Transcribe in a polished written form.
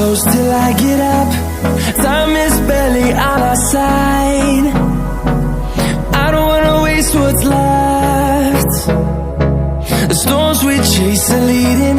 close till I get up. Time is barely on our side. I don't wanna waste what's left. The storms we chase are leading